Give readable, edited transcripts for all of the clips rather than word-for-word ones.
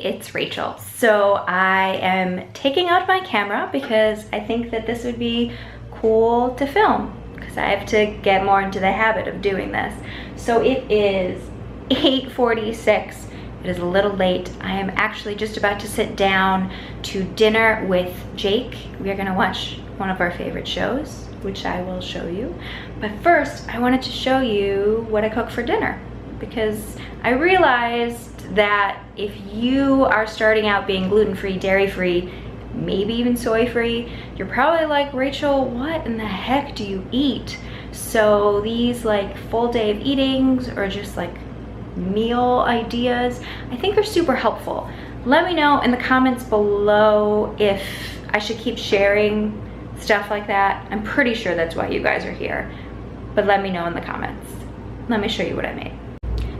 it's Rachel. So I am taking out my camera because I think that this would be cool to film because I have to get more into the habit of doing this. So it is 8:46. It is a little late. I am actually just about to sit down to dinner with Jake. We are gonna watch one of our favorite shows, which I will show you. But first, I wanted to show you what I cook for dinner because I realized that if you are starting out being gluten-free, dairy-free, maybe even soy-free, you're probably like, Rachel, what in the heck do you eat? So these like full day of eatings or just like meal ideas, I think are super helpful. Let me know in the comments below if I should keep sharing stuff like that. I'm pretty sure that's why you guys are here, but let me know in the comments. Let me show you what I made.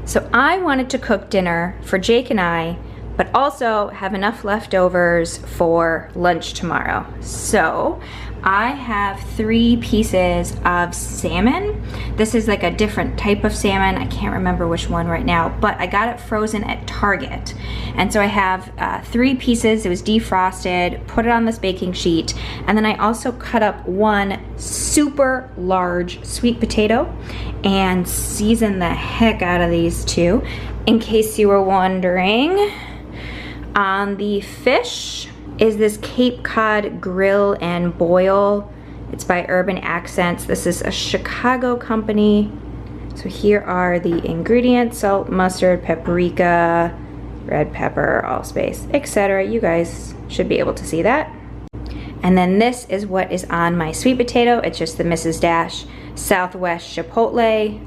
So I wanted to cook dinner for Jake and I, but also have enough leftovers for lunch tomorrow. So I have 3 pieces of salmon. This is like a different type of salmon. I can't remember which one right now, but I got it frozen at Target. And so I have 3 pieces. It was defrosted, put it on this baking sheet, and then I also cut up 1 super large sweet potato and seasoned the heck out of these 2. In case you were wondering, on the fish is this Cape Cod Grill and Boil. It's by Urban Accents. This is a Chicago company. So here are the ingredients: salt, mustard, paprika, red pepper, allspice, etc. You guys should be able to see that. And then this is what is on my sweet potato. It's just the Mrs. Dash Southwest Chipotle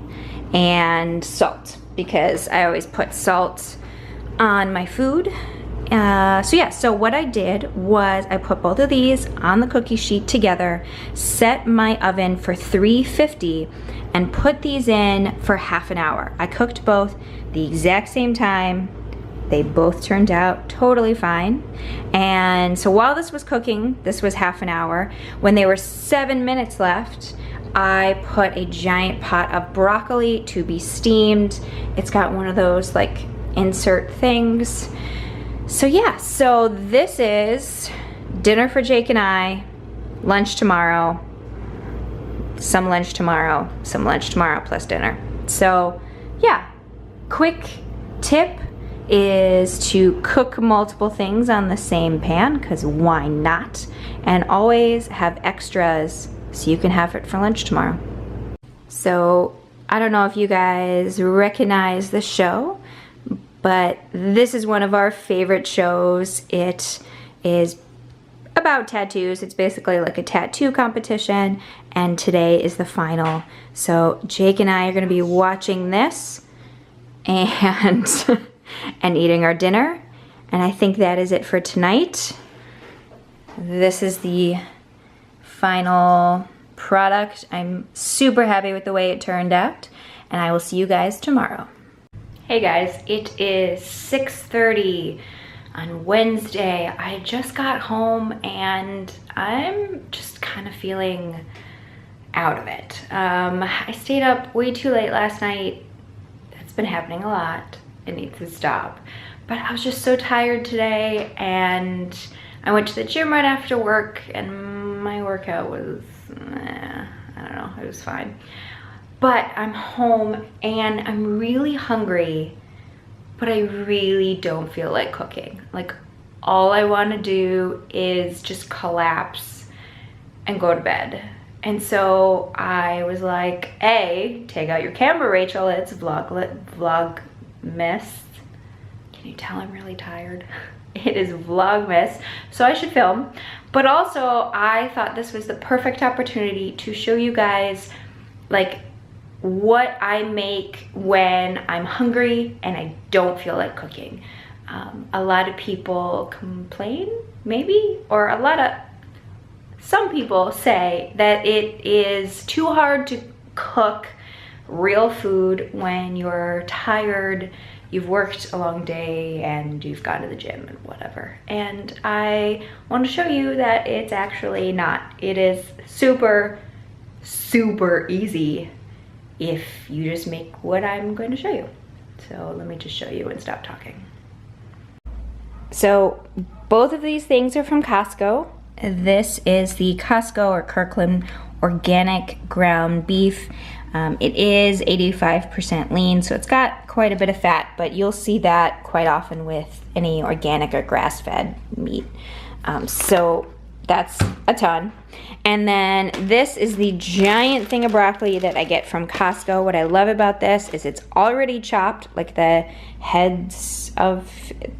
and salt, because I always put salt on my food. So what I did was I put both of these on the cookie sheet together, set my oven for 350, and put these in for half an hour. I cooked both the exact same time. They both turned out totally fine. And so while this was cooking, this was half an hour. When there were 7 minutes left, I put a giant pot of broccoli to be steamed. It's got one of those like insert things. So yeah, so this is dinner for Jake and I, lunch tomorrow, some lunch tomorrow plus dinner. So yeah, quick tip is to cook multiple things on the same pan, because why not? And always have extras so you can have it for lunch tomorrow. So I don't know if you guys recognize the show, but this is one of our favorite shows. It is about tattoos. It's basically like a tattoo competition, and today is the final. So Jake and I are gonna be watching this and and eating our dinner. And I think that is it for tonight. This is the final product. I'm super happy with the way it turned out, and I will see you guys tomorrow. Hey guys, it is 6:30 on Wednesday. I just got home and I'm just kind of feeling out of it. I stayed up way too late last night. That's been happening a lot. It needs to stop. But I was just so tired today, and I went to the gym right after work, and my workout was, I don't know, it was fine. But I'm home and I'm really hungry, but I really don't feel like cooking. Like, all I want to do is just collapse and go to bed. And so I was like, hey, take out your camera, Rachel. It's Vlogmas. Can you tell I'm really tired? It is Vlogmas, so I should film. But also, I thought this was the perfect opportunity to show you guys, like, what I make when I'm hungry and I don't feel like cooking. A lot of people complain, maybe, or some people say that it is too hard to cook real food when you're tired, you've worked a long day, and you've gone to the gym and whatever. And I want to show you that it's actually not. It is super, super easy if you just make what I'm going to show you. So let me just show you and stop talking. So both of these things are from Costco. This is the Costco or Kirkland organic ground beef. It is 85% lean, so it's got quite a bit of fat, but you'll see that quite often with any organic or grass-fed meat. So that's a ton. And then this is the giant thing of broccoli that I get from Costco. What I love about this is it's already chopped, like the heads of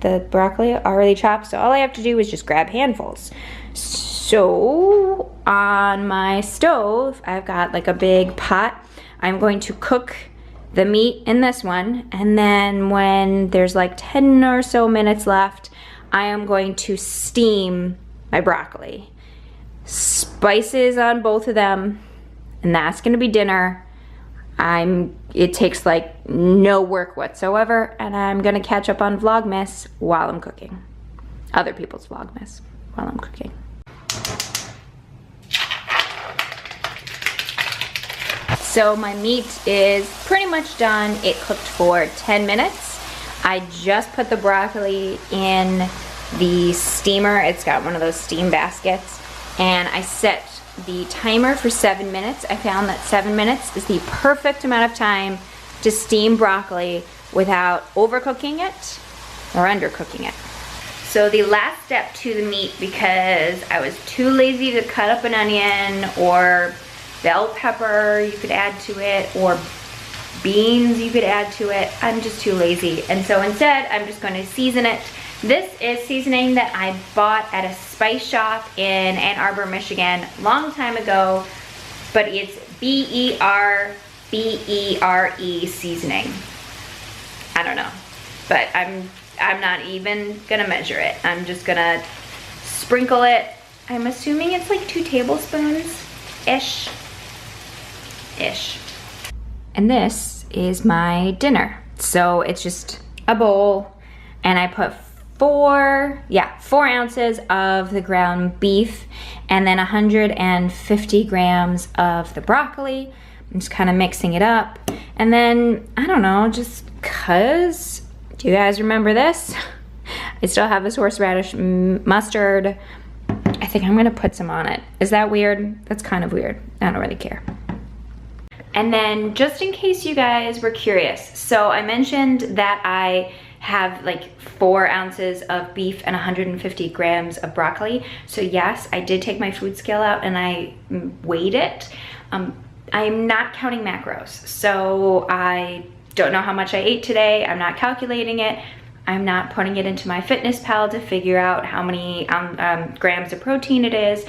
the broccoli are already chopped, so all I have to do is just grab handfuls. So on my stove, I've got like a big pot. I'm going to cook the meat in this one, and then when there's like 10 or so minutes left, I am going to steam my broccoli. Spices on both of them, and that's gonna be dinner. It takes like no work whatsoever, and I'm gonna catch up on Vlogmas while I'm cooking. Other people's Vlogmas while I'm cooking. So my meat is pretty much done. It cooked for 10 minutes. I just put the broccoli in the steamer. It's got one of those steam baskets, and I set the timer for 7 minutes. I found that 7 minutes is the perfect amount of time to steam broccoli without overcooking it or undercooking it. So the last step to the meat, because I was too lazy to cut up an onion or bell pepper you could add to it, or beans you could add to it, I'm just too lazy. And so instead, I'm just going to season it. This is seasoning that I bought at a spice shop in Ann Arbor, Michigan, long time ago, but it's B-E-R-B-E-R-E seasoning. I don't know, but I'm not even gonna measure it. I'm just gonna sprinkle it. I'm assuming it's like 2 tablespoons-ish. And this is my dinner. So it's just a bowl, and I put 4 ounces of the ground beef, and then 150 grams of the broccoli. I'm just kind of mixing it up. And then, I don't know, just cause, do you guys remember this? I still have this horseradish mustard. I think I'm gonna put some on it. Is that weird? That's kind of weird. I don't really care. And then, just in case you guys were curious, so I mentioned that I have like 4 ounces of beef and 150 grams of broccoli. So yes, I did take my food scale out and I weighed it. I am not counting macros, so I don't know how much I ate today. I'm not calculating it. I'm not putting it into my MyFitnessPal to figure out how many grams of protein it is.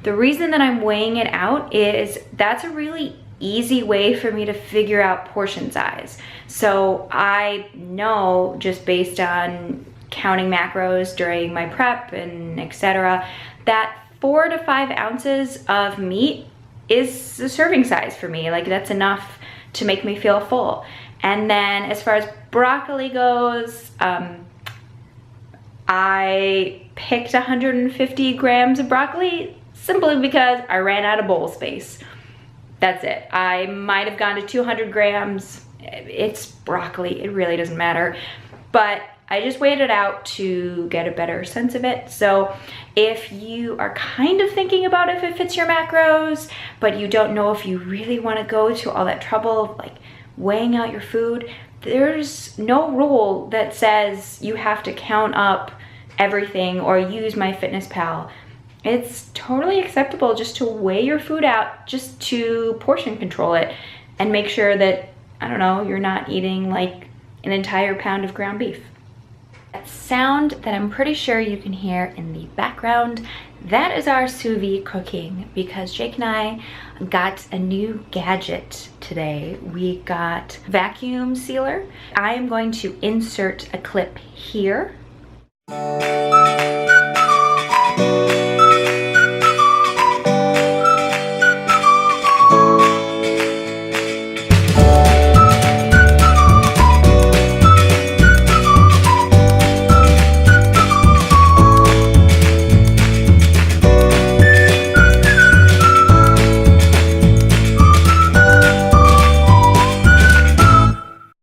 The reason that I'm weighing it out is that's a really easy way for me to figure out portion size. So I know, just based on counting macros during my prep and etc., that 4 to 5 ounces of meat is the serving size for me. Like, that's enough to make me feel full. And then as far as broccoli goes, I picked 150 grams of broccoli simply because I ran out of bowl space. That's it. I might have gone to 200 grams. It's broccoli, it really doesn't matter. But I just weighed it out to get a better sense of it. So if you are kind of thinking about if it fits your macros, but you don't know if you really want to go to all that trouble of like weighing out your food, there's no rule that says you have to count up everything or use MyFitnessPal. It's totally acceptable just to weigh your food out, just to portion control it and make sure that, I don't know, you're not eating like an entire pound of ground beef. That sound that I'm pretty sure you can hear in the background, that is our sous vide cooking, because Jake and I got a new gadget today. We got vacuum sealer. I am going to insert a clip here.